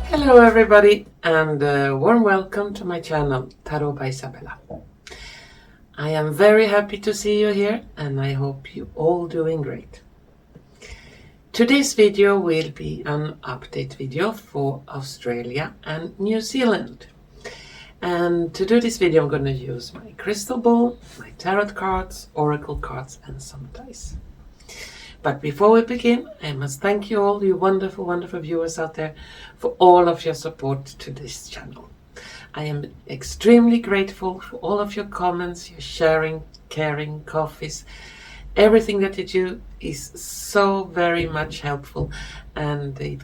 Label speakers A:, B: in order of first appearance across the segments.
A: Hello everybody, and a warm welcome to my channel Tarot by Izabela. I am very happy to see you here, and I hope you all doing great. Today's video will be an update video for Australia and New Zealand. And to do this video I'm going to use my crystal ball, my tarot cards, oracle cards and some dice. But before we begin, I must thank you all, you wonderful, wonderful viewers out there, for all of your support to this channel. I am extremely grateful for all of your comments, your sharing, caring, coffees. Everything that you do is so very much helpful, and it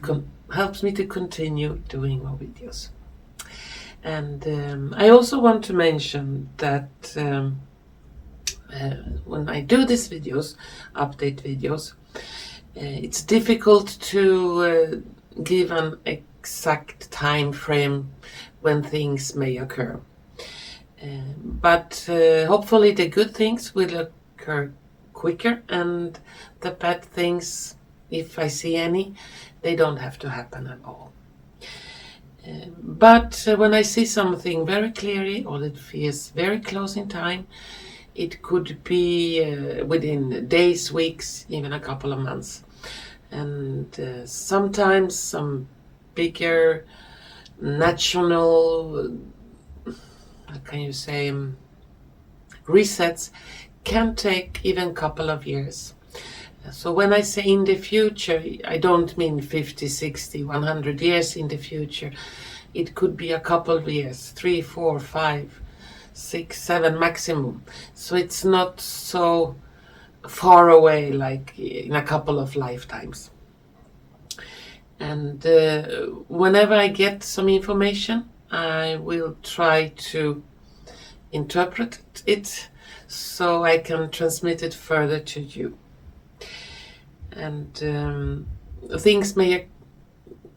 A: helps me to continue doing more videos. And I also want to mention that when I do these videos, update videos, it's difficult to give an exact time frame when things may occur. But hopefully the good things will occur quicker, and the bad things, if I see any, they don't have to happen at all. But when I see something very clearly, or it feels very close in time, it could be within days, weeks, even a couple of months. And sometimes some bigger national, how can you say, resets can take even a couple of years. So when I say in the future, I don't mean 50, 60, 100 years in the future. It could be a couple of years, 3, 4, 5, 6, 7 maximum. So it's not so far away, like in a couple of lifetimes. And whenever I get some information, I will try to interpret it so I can transmit it further to you. And things may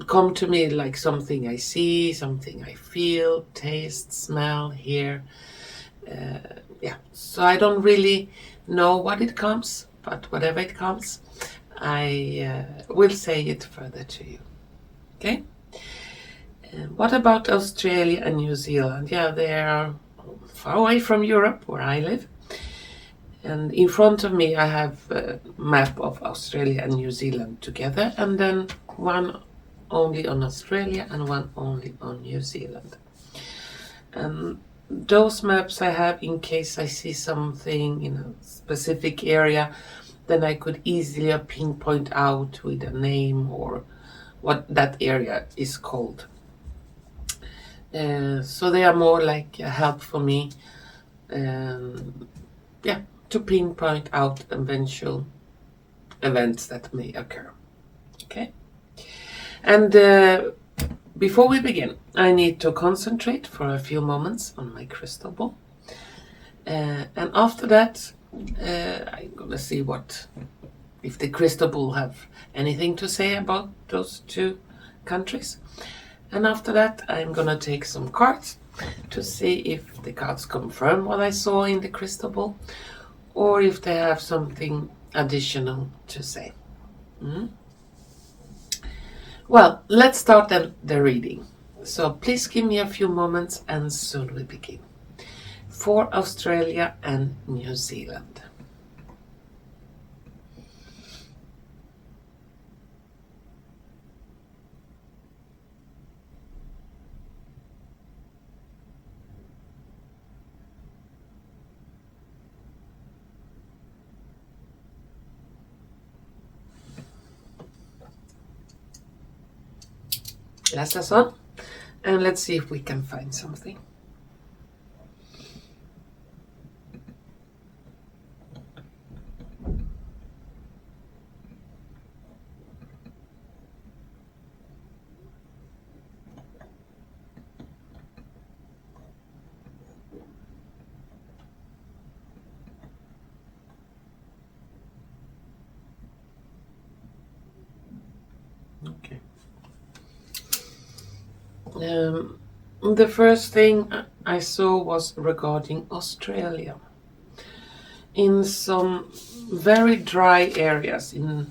A: come to me like something I see, something I feel, taste, smell, hear. So I don't really know what it comes, but whatever it comes, I will say it further to you. Okay? What about Australia and New Zealand? Yeah, they are far away from Europe, where I live. And in front of me I have a map of Australia and New Zealand together, and then one only on Australia and one only on New Zealand. Those maps I have in case I see something in a specific area, then I could easily pinpoint out with a name or what that area is called. So they are more like a help for me, to pinpoint out eventual events that may occur. Okay? And before we begin, I need to concentrate for a few moments on my crystal ball. And after that, I'm going to see if the crystal ball have anything to say about those two countries. And after that, I'm going to take some cards to see if the cards confirm what I saw in the crystal ball, or if they have something additional to say. Well, let's start the reading. So please give me a few moments and soon we begin. For Australia and New Zealand. Las on, and let's see if we can find something. Okay. The first thing I saw was regarding Australia. In some very dry areas, a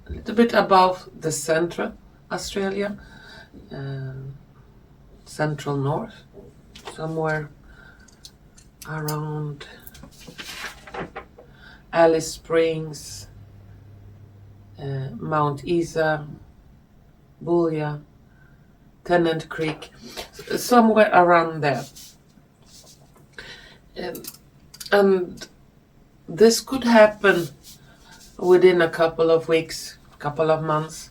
A: little bit above the center Australia, central north, somewhere around Alice Springs, Mount Isa, Boolia, Tennant Creek, somewhere around there. And this could happen within a couple of weeks, couple of months.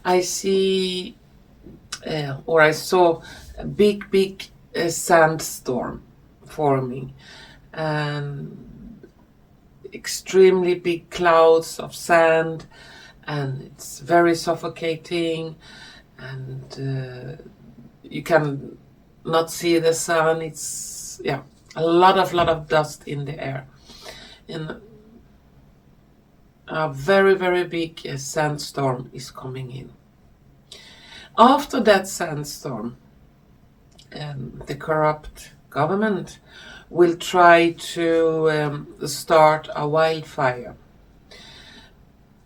A: I see, or I saw a big sandstorm forming, and extremely big clouds of sand, and it's very suffocating, and you can not see the sun. It's a lot of dust in the air, and a very big sandstorm is coming in. After that sandstorm, the corrupt government will try to start a wildfire,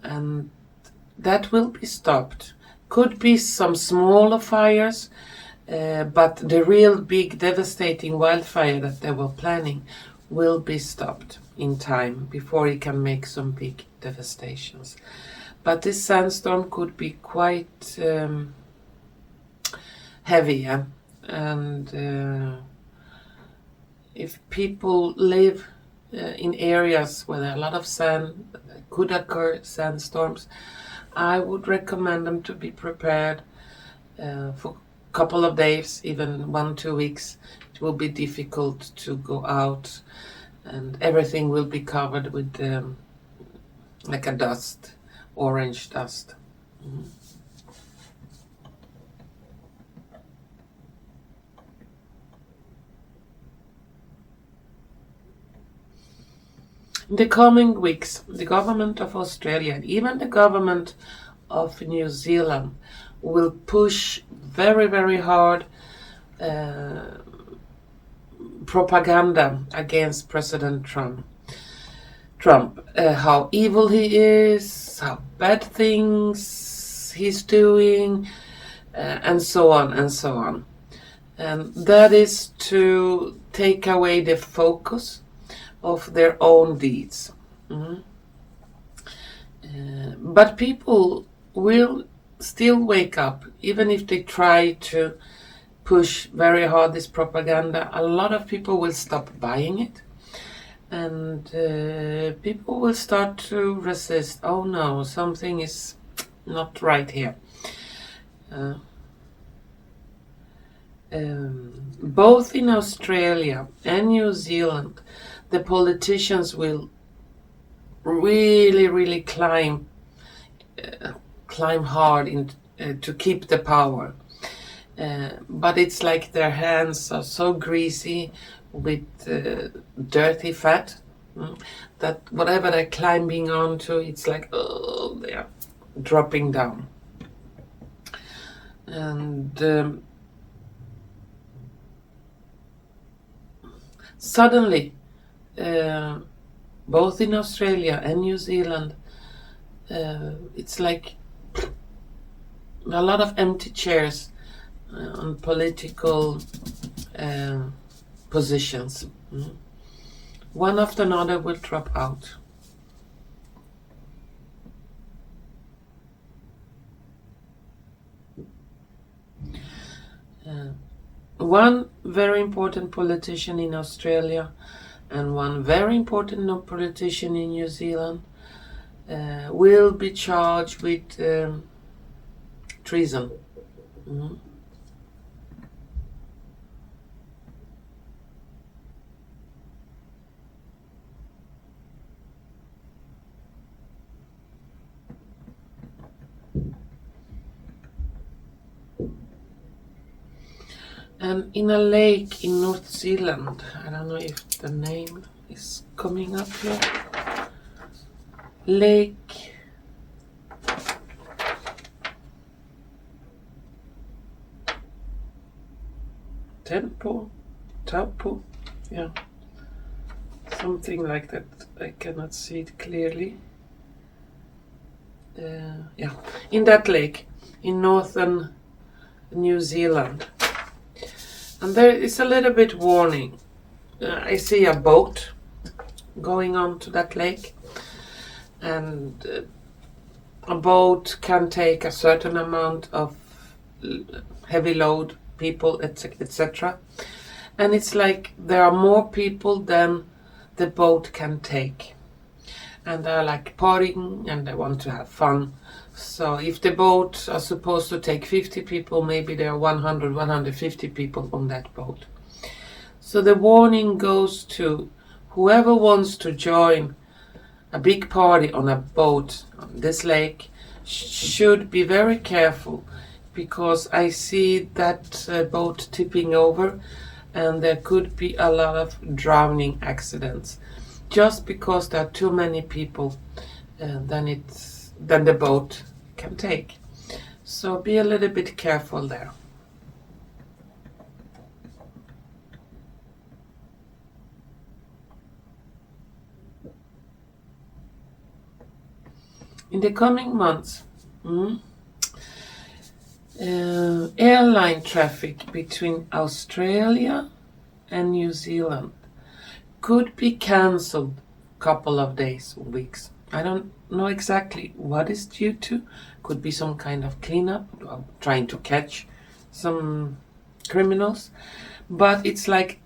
A: and that will be stopped. Could be some smaller fires, but the real big devastating wildfire that they were planning will be stopped in time before it can make some big devastations. But this sandstorm could be quite heavy, and if people live in areas where there are a lot of sand, could occur sandstorms, I would recommend them to be prepared for a couple of days, even 1-2 weeks. It will be difficult to go out, and everything will be covered with like a dust, orange dust. In the coming weeks, the government of Australia and even the government of New Zealand will push very hard propaganda against President Trump. How evil he is, how bad things he's doing, and so on and so on. And that is to take away the focus of their own deeds. But people will still wake up, even if they try to push very hard this propaganda. A lot of people will stop buying it, and people will start to resist. Oh no, something is not right here. Both in Australia and New Zealand, the politicians will really climb hard to keep the power. But it's like their hands are so greasy with dirty fat that whatever they're climbing onto, it's like, oh, they are dropping down. And suddenly, both in Australia and New Zealand, it's like a lot of empty chairs on political positions. One after another will drop out. One very important politician in Australia and one very important politician in New Zealand will be charged with treason. And in a lake in North Zealand, I don't know if the name is coming up here, Lake Taupo, yeah, something like that. I cannot see it clearly. Yeah, in that lake, in northern New Zealand. And there is a little bit warning. I see a boat going on to that lake, and a boat can take a certain amount of heavy load, people, etc. And it's like there are more people than the boat can take. And they're like partying and they want to have fun. So if the boat are supposed to take 50 people, maybe there are 100, 150 people on that boat. So the warning goes to whoever wants to join a big party on a boat on this lake should be very careful, because I see that boat tipping over and there could be a lot of drowning accidents just because there are too many people than the boat can take. So be a little bit careful there. In the coming months, airline traffic between Australia and New Zealand could be cancelled a couple of days or weeks. I don't know exactly what is due to. Could be some kind of cleanup, trying to catch some criminals. But it's like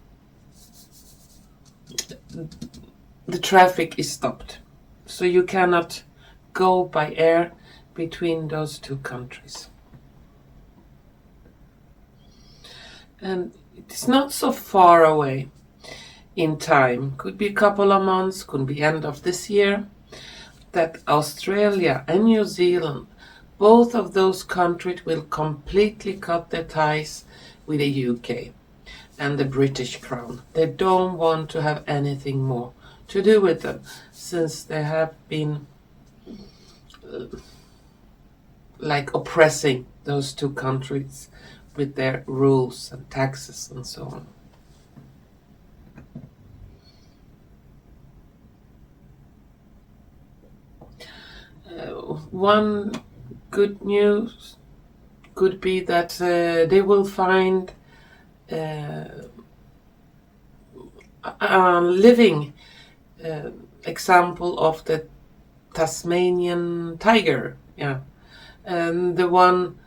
A: the traffic is stopped. So you cannot go by air between those two countries. And it's not so far away in time. Could be a couple of months, could be end of this year, that Australia and New Zealand, both of those countries will completely cut their ties with the UK and the British Crown. They don't want to have anything more to do with them, since they have been like oppressing those two countries with their rules and taxes and so on. One good news could be that they will find a living example of the Tasmanian tiger, and the one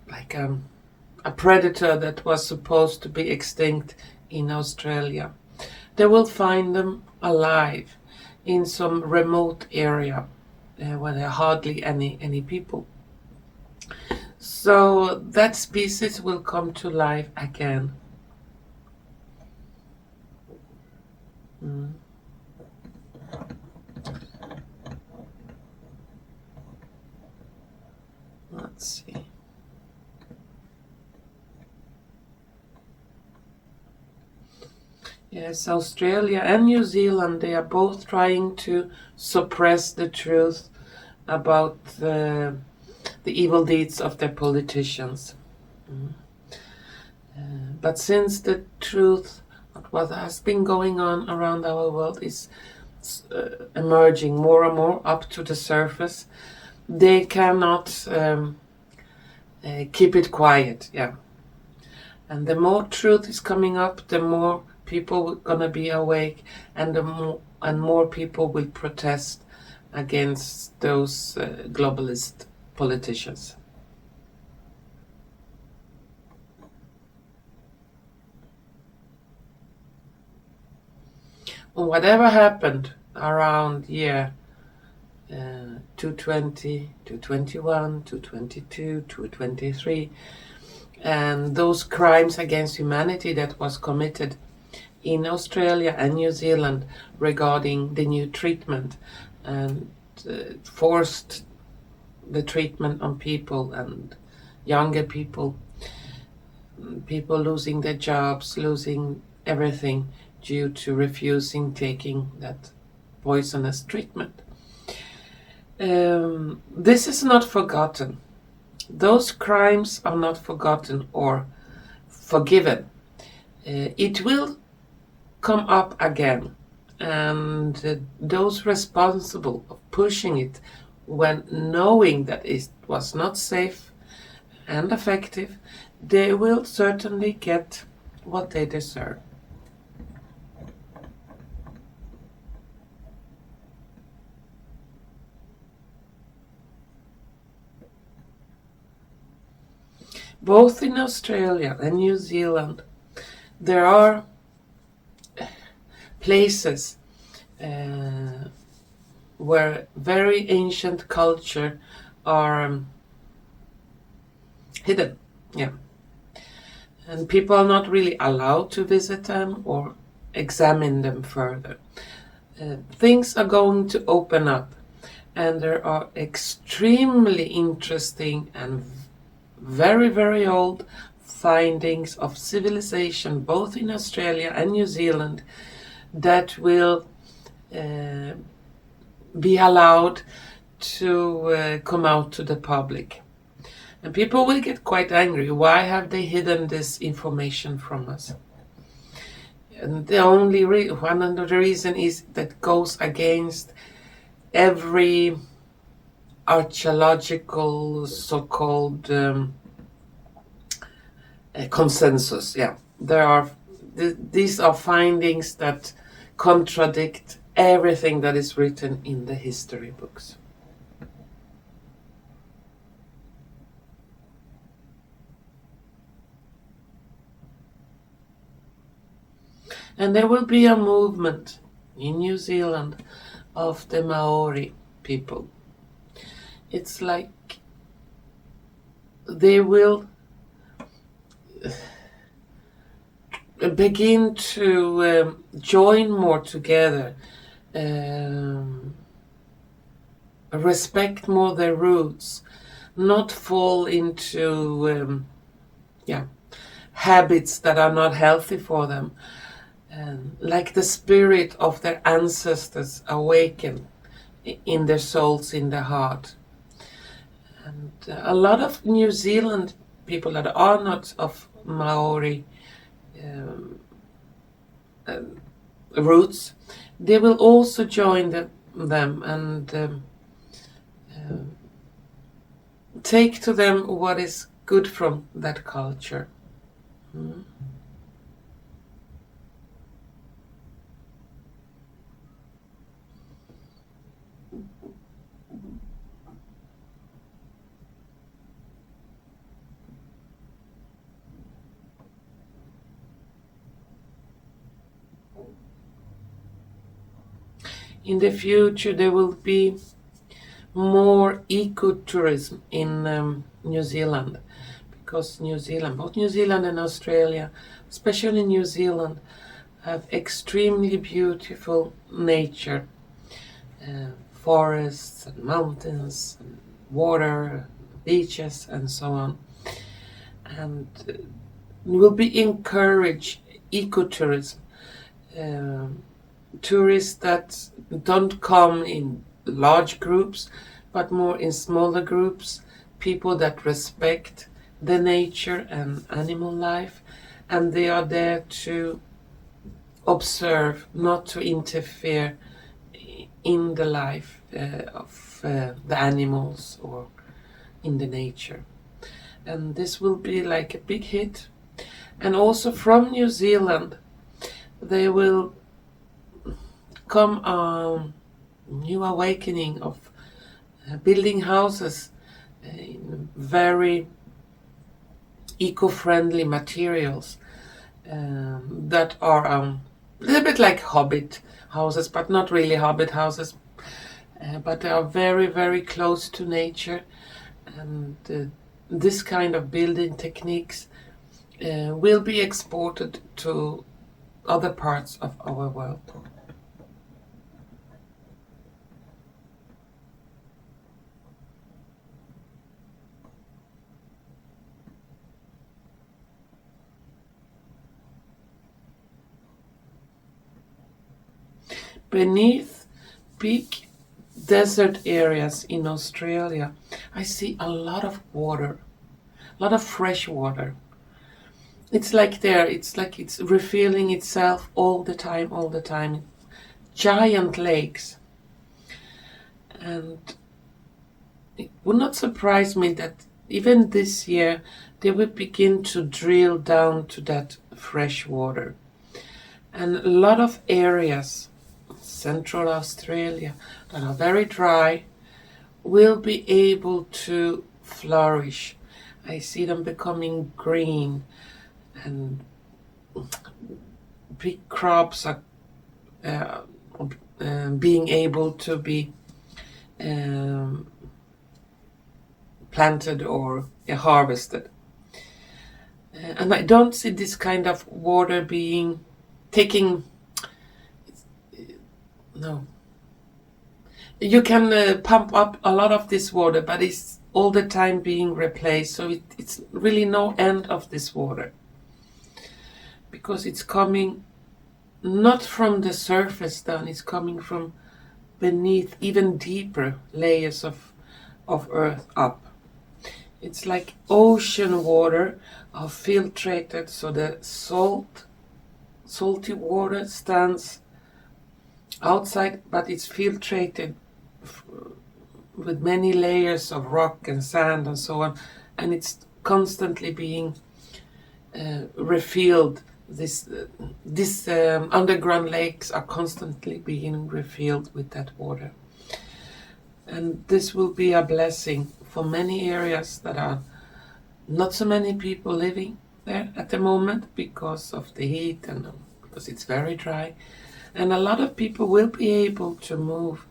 A: like a predator that was supposed to be extinct in Australia. They will find them alive in some remote area where there are hardly any people. So that species will come to life again. Let's see. Yes, Australia and New Zealand, they are both trying to suppress the truth about the evil deeds of their politicians. But since the truth of what has been going on around our world is emerging more and more up to the surface, they cannot keep it quiet. And the more truth is coming up, the more people are gonna be awake, and more people will protest against those globalist politicians. Whatever happened around year 220, 221, 222, 223, and those crimes against humanity that was committed in Australia and New Zealand regarding the new treatment, and forced the treatment on people, and younger people losing their jobs, losing everything due to refusing taking that poisonous treatment. This is not forgotten. Those crimes are not forgotten or forgiven. It will come up again, and those responsible of pushing it when knowing that it was not safe and effective, they will certainly get what they deserve. Both in Australia and New Zealand, there are places where very ancient culture are hidden. Yeah. And people are not really allowed to visit them or examine them further. Things are going to open up, and there are extremely interesting and very, very old findings of civilization, both in Australia and New Zealand, that will be allowed to come out to the public. And people will get quite angry. Why have they hidden this information from us? And the only one of the reason is that goes against every archaeological so-called consensus. Yeah, these are findings that contradict everything that is written in the history books. And there will be a movement in New Zealand of the Maori people. It's like they will begin to join more together, respect more their roots, not fall into habits that are not healthy for them. Like the spirit of their ancestors awaken in their souls, in their heart. And a lot of New Zealand people that are not of Maori roots, they will also join them and take to them what is good from that culture. In the future, there will be more ecotourism in New Zealand, because both New Zealand and Australia, especially New Zealand, have extremely beautiful nature, forests and mountains, and water, beaches, and so on. And will be encouraged ecotourism. Tourists that don't come in large groups, but more in smaller groups, people that respect the nature and animal life, and they are there to observe, not to interfere in the life of the animals or in the nature. And this will be like a big hit. And also from New Zealand, they will come a new awakening of building houses in very eco-friendly materials that are a little bit like hobbit houses, but not really hobbit houses, but they are very, very close to nature. And this kind of building techniques will be exported to other parts of our world. Beneath big desert areas in Australia, I see a lot of water, a lot of fresh water. It's like it's refilling itself all the time. Giant lakes. And it would not surprise me that even this year they will begin to drill down to that fresh water. And a lot of areas, Central Australia, that are very dry, will be able to flourish. I see them becoming green, and big crops are being able to be planted or harvested. And I don't see this kind of water being taking. No. You can pump up a lot of this water, but it's all the time being replaced. So it's really no end of this water, because it's coming not from the surface down, it's coming from beneath, even deeper layers of earth up. It's like ocean water are filtrated, so the salty water stands outside, but it's filtrated with many layers of rock and sand and so on, and it's constantly being refilled. These underground lakes are constantly being refilled with that water, and this will be a blessing for many areas that are not so many people living there at the moment because of the heat and because it's very dry. And a lot of people will be able to move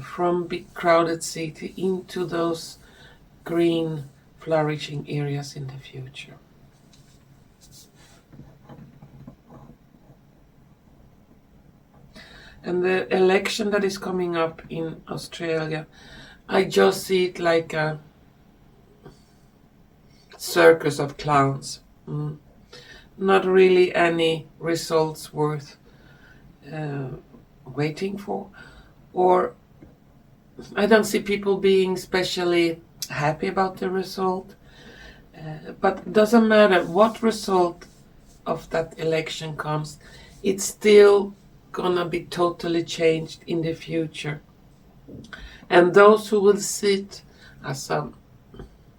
A: from big crowded city into those green flourishing areas in the future. And the election that is coming up in Australia, I just see it like a circus of clowns. Not really any results worth waiting for, or I don't see people being especially happy about the result, but it doesn't matter what result of that election comes, it's still gonna be totally changed in the future. And those who will sit as a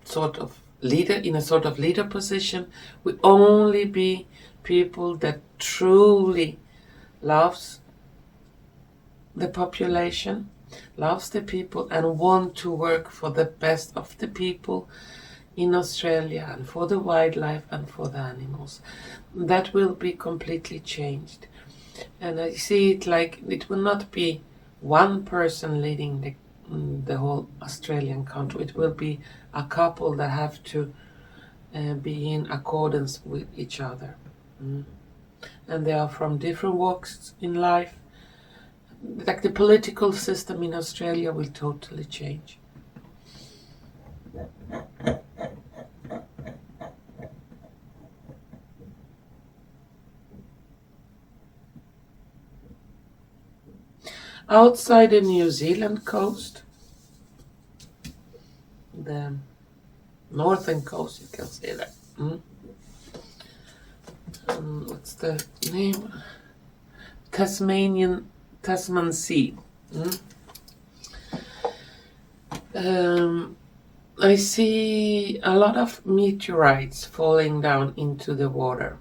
A: sort of leader, in a sort of leader position, will only be people that truly loves the population, loves the people, and want to work for the best of the people in Australia and for the wildlife and for the animals. That will be completely changed. And I see it like it will not be one person leading the whole Australian country. It will be a couple that have to be in accordance with each other. And they are from different walks in life. Like the political system in Australia will totally change. Outside the New Zealand coast, the northern coast, you can say that. What's the name? Tasman Sea. I see a lot of meteorites falling down into the water.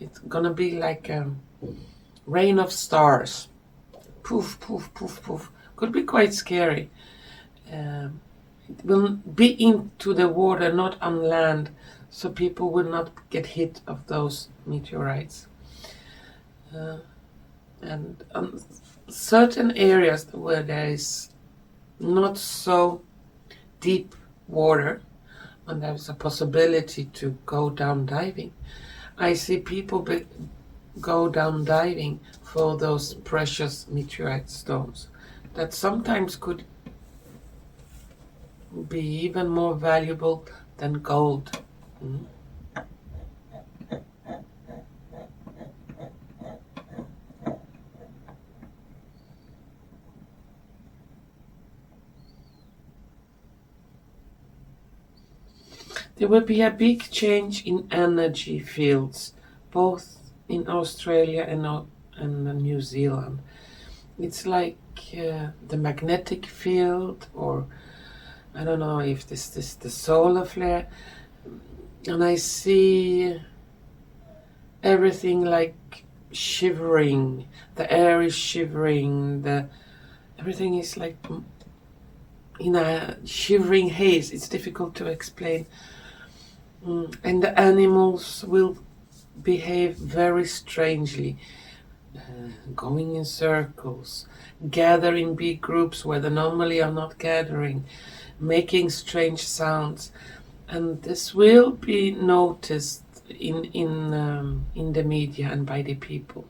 A: It's gonna be like a rain of stars. Poof, poof, poof, poof. Could be quite scary. It will be into the water, not on land, so people will not get hit of those meteorites. And certain areas where there is not so deep water and there's a possibility to go down diving, I see people go down diving for those precious meteorite stones that sometimes could be even more valuable than gold. There will be a big change in energy fields, both in Australia and New Zealand. It's like the magnetic field or I don't know if this is the solar flare, and I see everything like shivering. The air is shivering. Everything is like in a shivering haze. It's difficult to explain. And the animals will behave very strangely, going in circles, gather in big groups where they normally are not gathering, making strange sounds, and this will be noticed in the media and by the people,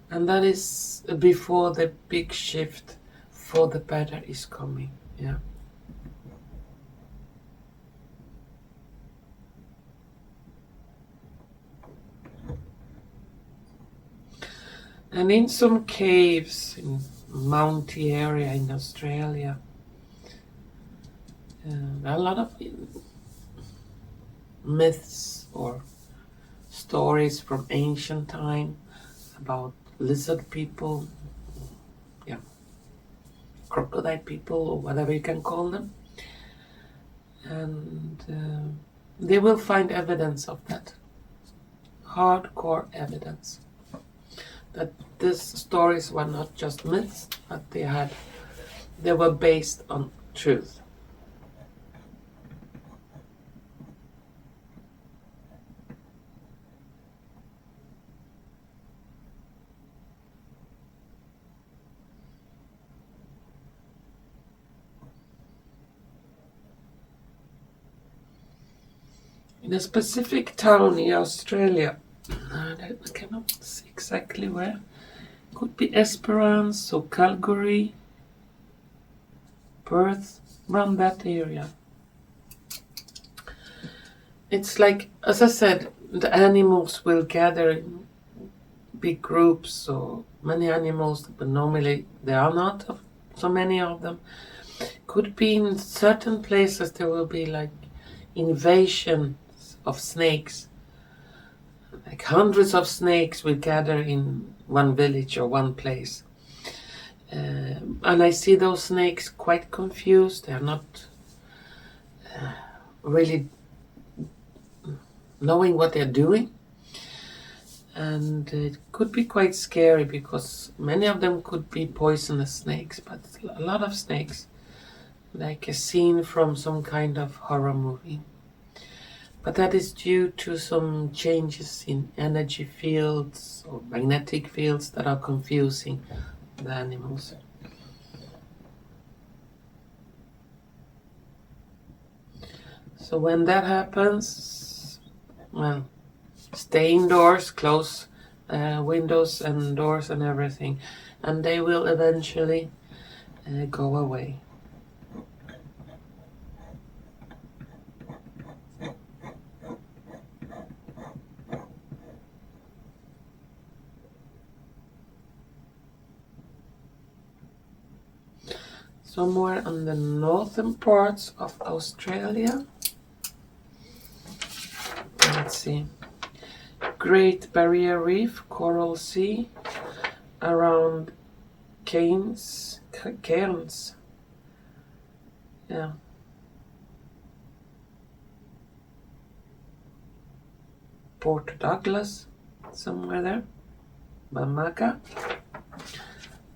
A: and that is before the big shift for the better is coming. Yeah. And in some caves in mountain area in Australia, there are a lot of myths or stories from ancient time about lizard people, yeah, crocodile people, or whatever you can call them, and they will find evidence of that, hardcore evidence, that these stories were not just myths, but they were based on truth. In a specific town in Australia, I cannot see exactly where. Could be Esperance or Calgary, Perth, around that area. It's like, as I said, the animals will gather in big groups, so many animals, but normally there are not so many of them. Could be in certain places there will be like invasion of snakes, like hundreds of snakes will gather in one village or one place, and I see those snakes quite confused. They are not really knowing what they're doing, and it could be quite scary because many of them could be poisonous snakes, but a lot of snakes, like a scene from some kind of horror movie. But that is due to some changes in energy fields or magnetic fields that are confusing the animals. So when that happens, well, stay indoors, close windows and doors and everything, and they will eventually go away. Somewhere on the northern parts of Australia. Let's see. Great Barrier Reef, Coral Sea, around Cairns. Yeah. Port Douglas, somewhere there. Bamaka,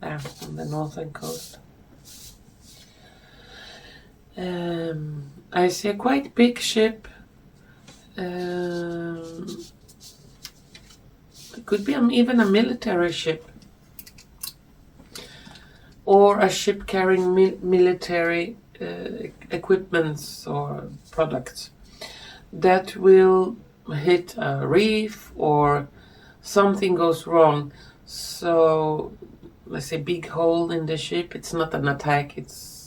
A: there on the northern coast. I see a quite big ship. It could be even a military ship, or a ship carrying military equipments or products that will hit a reef or something goes wrong. So let's say big hole in the ship. It's not an attack. It's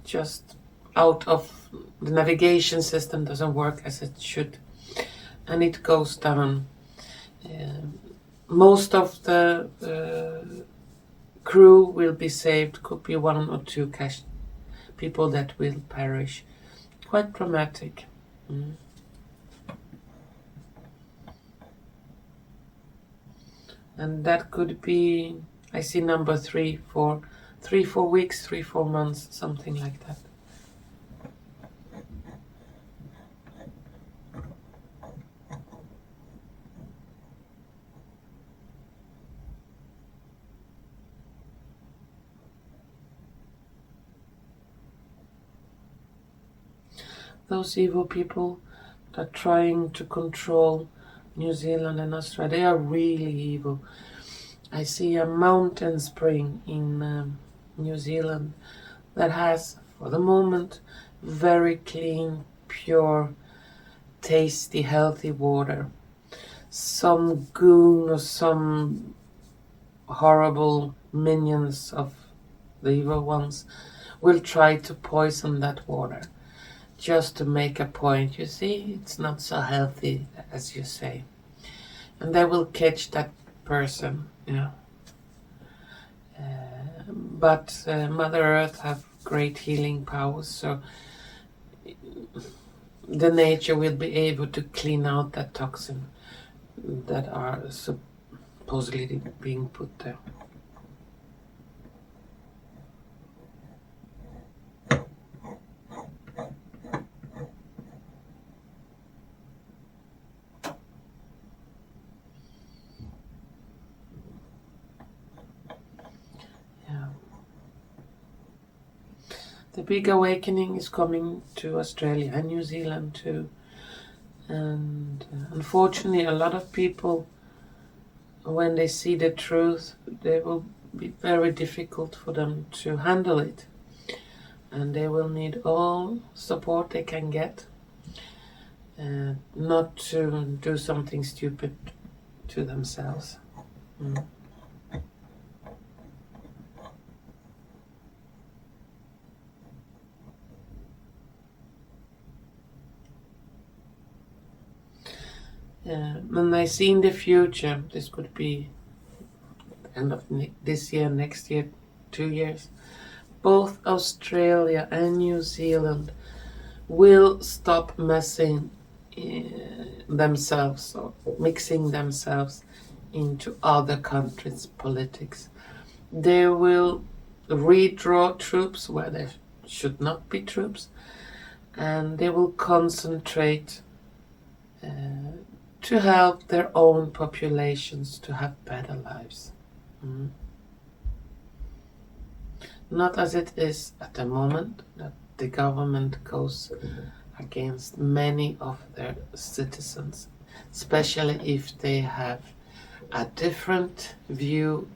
A: just out of the navigation system doesn't work as it should, and it goes down. Most of the crew will be saved. Could be one or two people that will perish. Quite dramatic. And that could be, I see number 3 for 3-4 weeks, 3-4 months, something like that. Those evil people that are trying to control New Zealand and Australia, they are really evil. I see a mountain spring in New Zealand that has, for the moment, very clean, pure, tasty, healthy water. Some goon or some horrible minions of the evil ones will try to poison that water just to make a point. You see, it's not so healthy as you say. And they will catch that person, you know. But Mother Earth have great healing powers, so the nature will be able to clean out that toxin that are supposedly being put there. The big awakening is coming to Australia and New Zealand too. And unfortunately, a lot of people, when they see the truth, they will be very difficult for them to handle it. And they will need all support they can get, not to do something stupid to themselves. And I see in the future, this could be end of this year, next year, 2 years, both Australia and New Zealand will stop messing themselves or mixing themselves into other countries' politics. They will redraw troops where there should not be troops, and they will concentrate to help their own populations to have better lives. Not as it is at the moment, that the government goes against many of their citizens, especially if they have a different view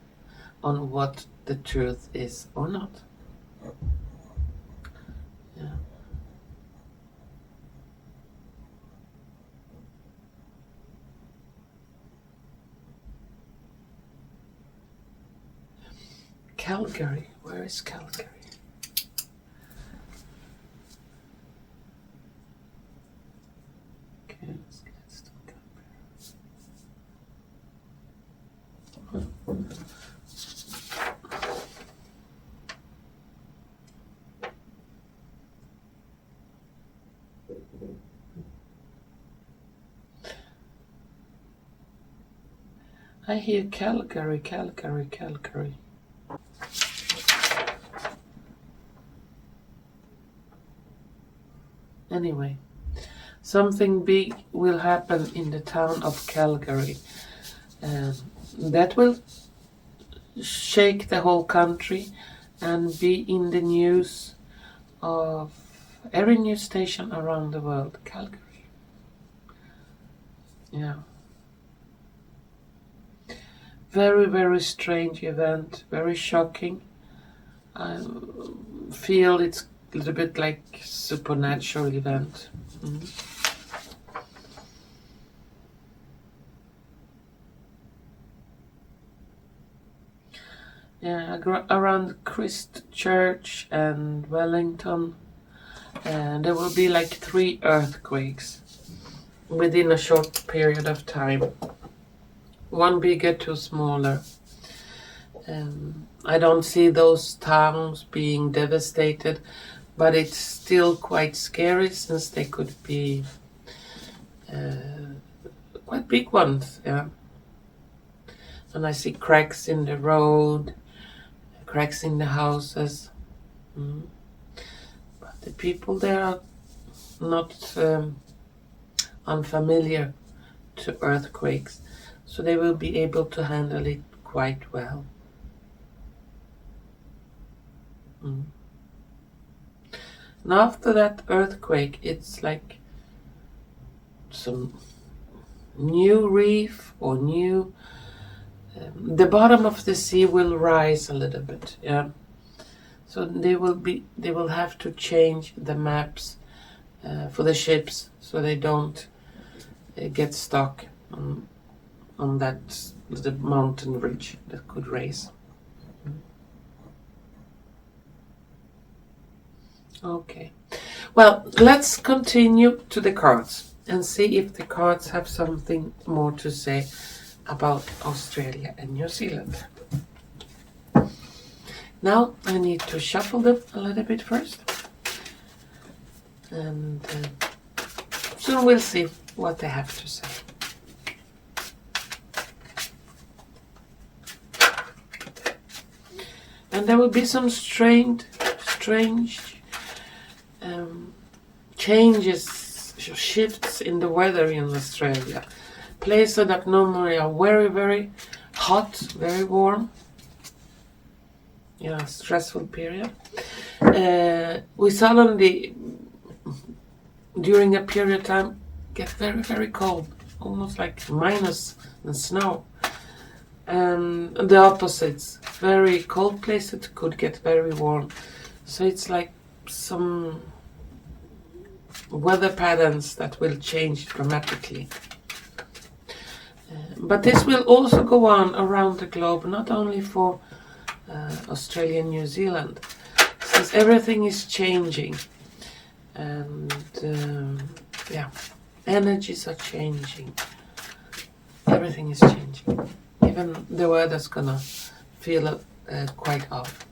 A: on what the truth is or not. Yeah. Calgary. Where is Calgary? Okay, let's get to Calgary. I hear Calgary, Calgary, Calgary. Anyway, something big will happen in the town of Calgary. That will shake the whole country and be in the news of every news station around the world. Calgary. Yeah. Very, very strange event. Very shocking. I feel it's a little bit like supernatural event. Yeah, around Christchurch and Wellington, and there will be like 3 earthquakes within a short period of time. One bigger, 2 smaller. I don't see those towns being devastated, but it's still quite scary since they could be quite big ones, yeah. And I see cracks in the road, cracks in the houses. But the people there are not unfamiliar to earthquakes, so they will be able to handle it quite well. And after that earthquake, it's like some new reef or new the bottom of the sea will rise a little bit, yeah. So they will have to change the maps for the ships so they don't get stuck on that the mountain ridge that could raise. Okay, well, let's continue to the cards and see if the cards have something more to say about Australia and New Zealand. Now I need to shuffle them a little bit first, and soon we'll see what they have to say. And there will be some strange changes, shifts in the weather in Australia. Places that normally are very, very hot, very warm. Yeah, stressful period. We suddenly, during a period of time, get very, very cold, almost like minus and snow. And the opposites, very cold places could get very warm. So it's like some weather patterns that will change dramatically. But this will also go on around the globe, not only for Australia and New Zealand, since everything is changing, and yeah, energies are changing. Everything is changing. Even the weather's gonna feel quite off.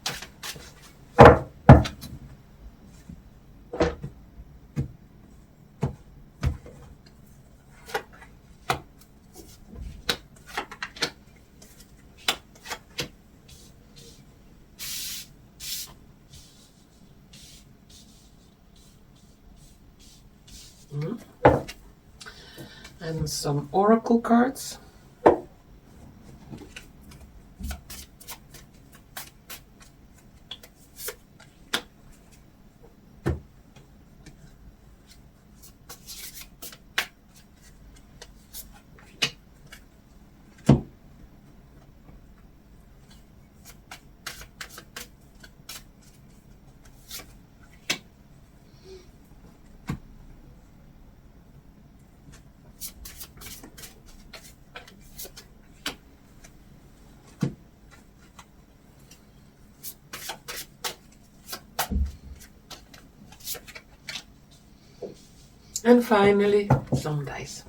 A: And some oracle cards. And finally, some dice.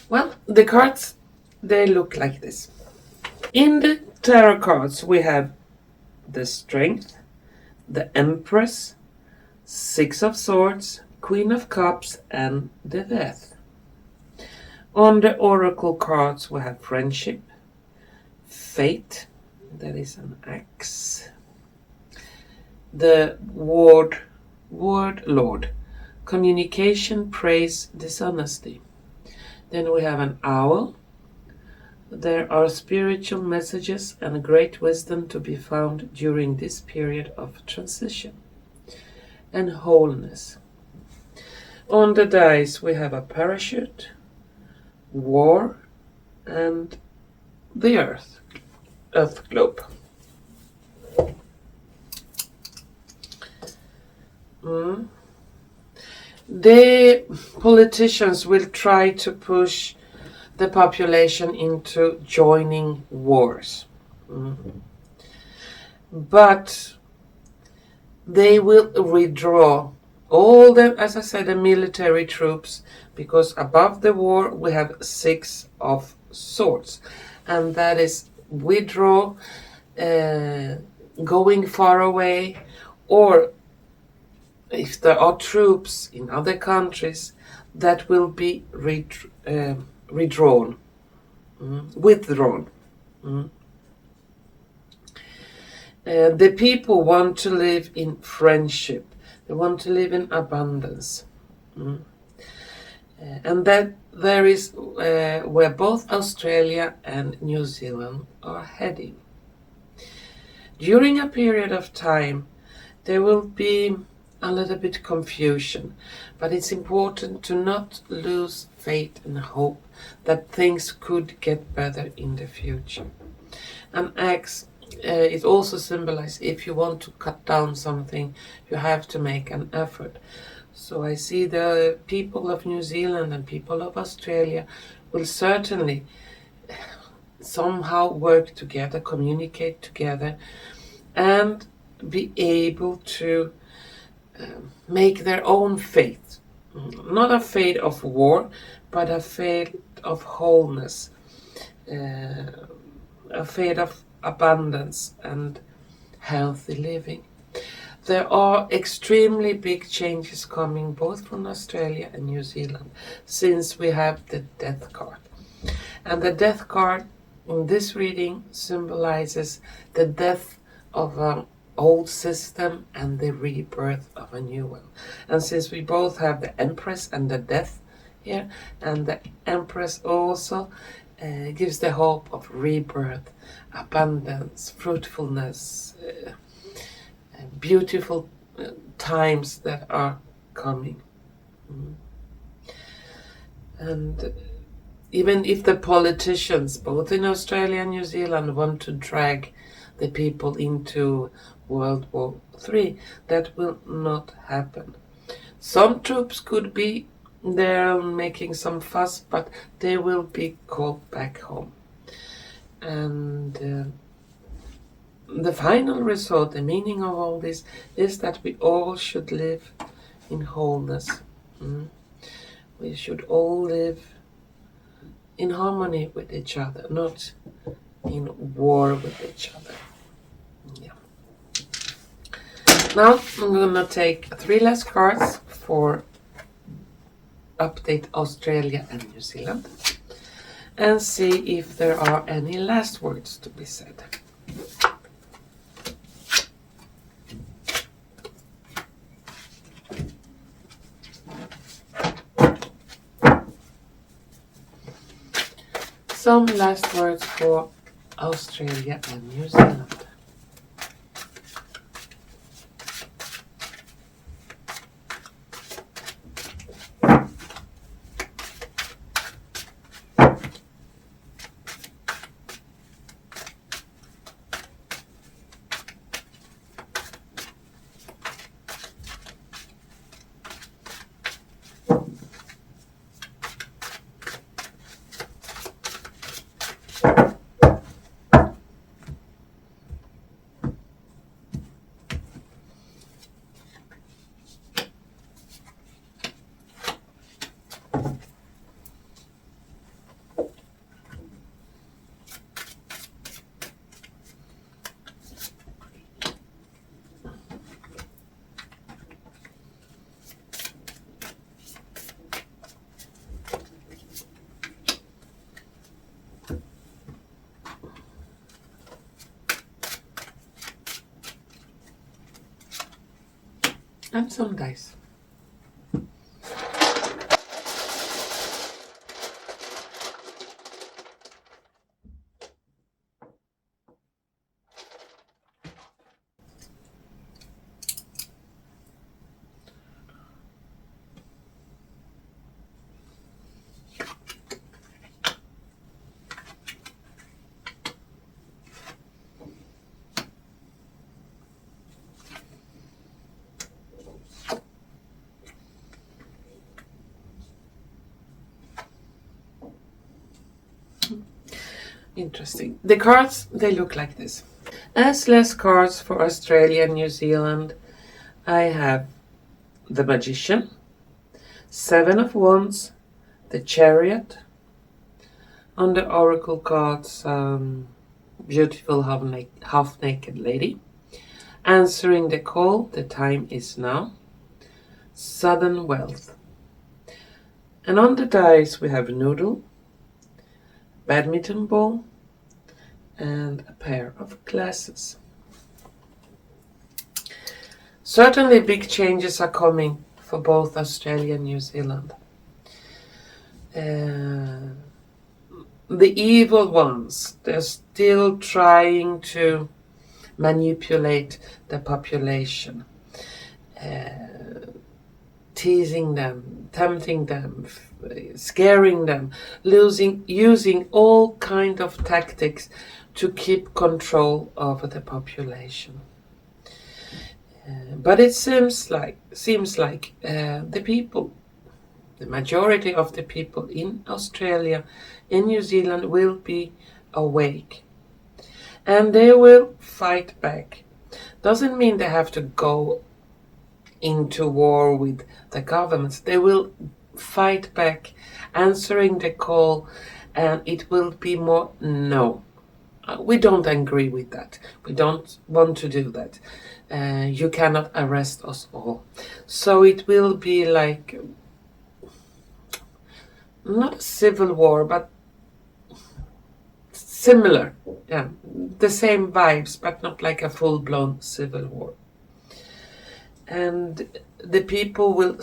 A: Well, the cards, they look like this. In the tarot cards, we have the Strength, the Empress, Six of Swords, Queen of Cups, and the Death. On the Oracle cards, we have Friendship, Fate, that is an axe, the Word Lord, Communication, Praise, Dishonesty. Then we have an Owl. There are spiritual messages and great wisdom to be found during this period of transition. And Wholeness. On the dice we have a parachute, war, and the Earth globe. The politicians will try to push the population into joining wars. But they will withdraw all the, as I said, the military troops, because above the war we have 6 of swords, and that is withdraw, going far away, or if there are troops in other countries, that will be withdrawn. The people want to live in friendship. They want to live in abundance. And that there is where both Australia and New Zealand are heading. During a period of time, there will be a little bit confusion, but it's important to not lose faith and hope that things could get better in the future. An axe it also symbolizes if you want to cut down something, you have to make an effort. So I see the people of New Zealand and people of Australia will certainly somehow work together, communicate together, and be able to make their own faith. Not a faith of war, but a faith of wholeness, a faith of abundance and healthy living. There are extremely big changes coming both from Australia and New Zealand since we have the death card. And the death card in this reading symbolizes the death of an old system and the rebirth of a new one. And since we both have the Empress and the death here, and the Empress also gives the hope of rebirth, abundance, fruitfulness, beautiful times that are coming. And even if the politicians, both in Australia and New Zealand, want to drag the people into World War III, that will not happen. Some troops could be there making some fuss, but they will be called back home. And the final result, the meaning of all this, is that we all should live in wholeness. We should all live in harmony with each other, not in war with each other. Yeah. Now I'm gonna take 3 last cards for update Australia and New Zealand and see if there are any last words to be said. Some last words for Australia and New Zealand. And some dice. Interesting. The cards, they look like this. As less cards for Australia and New Zealand, I have the Magician, Seven of Wands, the Chariot. On the Oracle cards, beautiful half-naked lady. Answering the call, the time is now. Sudden wealth. And on the dice we have noodle, badminton ball, and a pair of glasses. Certainly big changes are coming for both Australia and New Zealand. The evil ones, they're still trying to manipulate the population, teasing them, tempting them, scaring them, using all kind of tactics to keep control over the population. But it seems like the people, the majority of the people in Australia, in New Zealand, will be awake. And they will fight back. Doesn't mean they have to go into war with the governments. They will fight back, answering the call, and it will be more, no, we don't agree with that. We don't want to do that. You cannot arrest us all. So it will be like, not a civil war, but similar, yeah, the same vibes, but not like a full-blown civil war. And the people will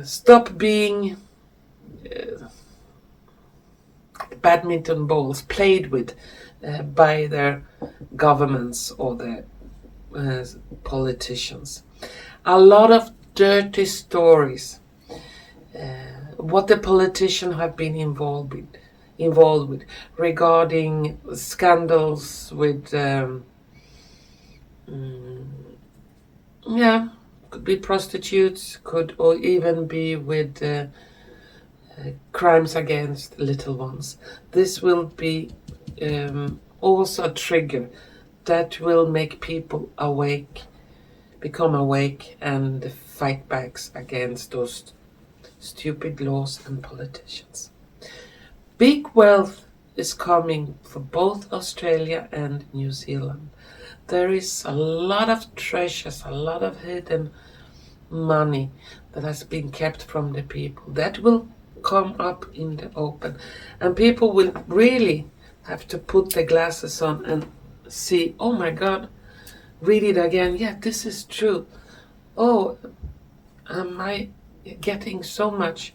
A: stop being badminton balls played with by their governments or their politicians. A lot of dirty stories, what the politicians have been involved with regarding scandals with could be prostitutes, could or even be with crimes against little ones. This will be also a trigger that will make people become awake and fight back against those stupid laws and politicians. Big wealth is coming for both Australia and New Zealand. There is a lot of treasures, a lot of hidden money that has been kept from the people. That will come up in the open. And people will really have to put the glasses on and see, oh my God, read it again. Yeah, this is true. Oh, am I getting so much?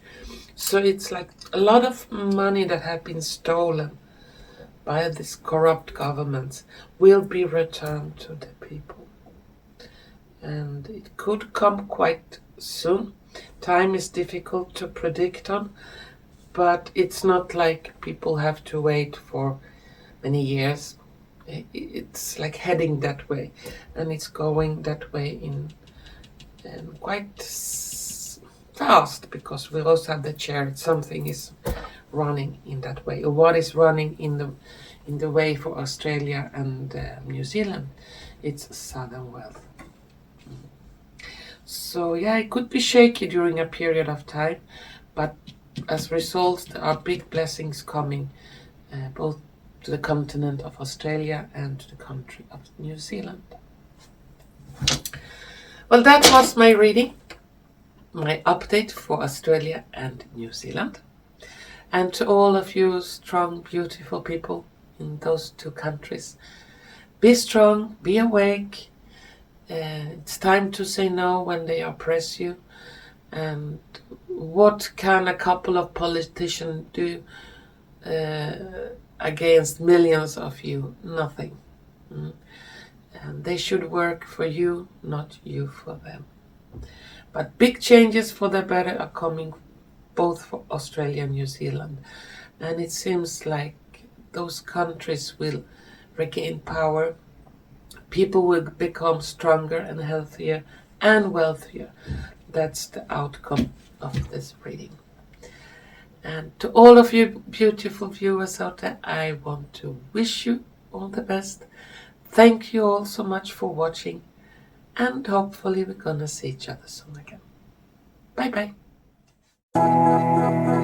A: So it's like a lot of money that have been stolen by these corrupt governments will be returned to the people. And it could come quite soon. Time is difficult to predict on, but it's not like people have to wait for many years. It's like heading that way, and it's going that way in quite fast, because we also have the chariot. Something is running in that way. Or what is running in the way for Australia and New Zealand? It's sudden wealth. So yeah, it could be shaky during a period of time, but as a result, there are big blessings coming, both to the continent of Australia and to the country of New Zealand. Well, that was my reading, my update for Australia and New Zealand. And to all of you strong, beautiful people in those two countries, be strong, be awake. It's time to say no when they oppress you. And what can a couple of politicians do against millions of you? Nothing. And they should work for you, not you for them. But big changes for the better are coming both for Australia and New Zealand. And it seems like those countries will regain power. People will become stronger and healthier and wealthier. That's the outcome of this reading. And to all of you beautiful viewers out there, I want to wish you all the best. Thank you all so much for watching, and hopefully we're gonna see each other soon again. Bye bye.